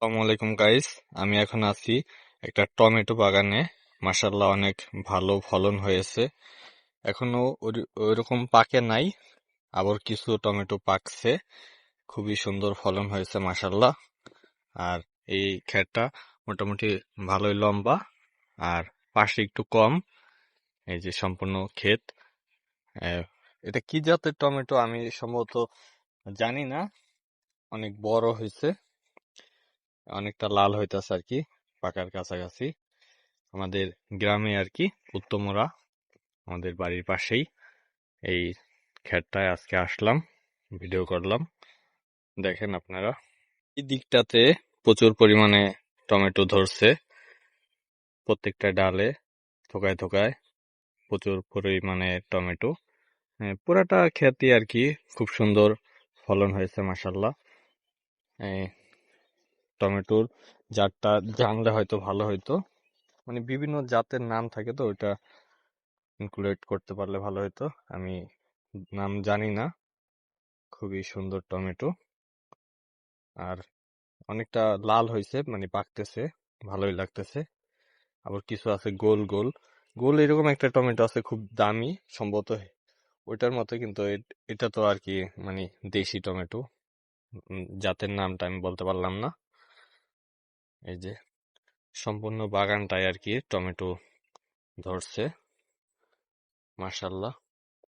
আসসালামু আলাইকুম গাইস। আমি এখন আছি একটা টমেটো বাগানে। মাশাআল্লাহ, অনেক ভালো ফলন হয়েছে। এখনো ওইরকম পাকে নাই, আবার কিছু টমেটো পাকছে। খুবই সুন্দর ফলন হয়েছে মাশাআল্লাহ। আর এই ক্ষেতটা মোটামুটি ভালোই লম্বা, আর পাশে একটু কম। এই যে সম্পূর্ণ ক্ষেত। আহ, এটা কি জাতের টমেটো আমি সম্ভবত জানি না। অনেক বড় হয়েছে, অনেকটা লাল হইতাছে আর কি, পাকার কাছাকাছি। আমাদের গ্রামে আর কি, উত্তমরা, আমাদের বাড়ির পাশেই এই ক্ষেতটায় আজকে আসলাম, ভিডিও করলাম। দেখেন আপনারা, এই দিকটাতে প্রচুর পরিমাণে টমেটো ধরছে। প্রত্যেকটা ডালে থোকায় থোকায় প্রচুর পরিমাণে টমেটো। পুরাটা ক্ষেতই আর কি খুব সুন্দর ফলন হয়েছে মাশাল্লাহ। এই টমেটোর জাতটা জানলে হয়তো ভালো হইতো, মানে বিভিন্ন জাতের নাম থাকে, তো ওইটা ইনক্লুড করতে পারলে ভালো হতো। আমি নাম জানি না। খুবই সুন্দর টমেটো, আর অনেকটা লাল হয়েছে, মানে পাকতেছে, ভালোই লাগতেছে। আবার কিছু আছে গোল গোল গোল, এরকম একটা টমেটো আছে খুব দামি সম্ভবত ওইটার মতো, কিন্তু এটা তো আর কি মানে দেশি টমেটো। জাতের নামটা আমি বলতে পারলাম না। এই যে সম্পূর্ণ বাগানটাই আর কি টমেটো ধরছে মাশাল্লাহ।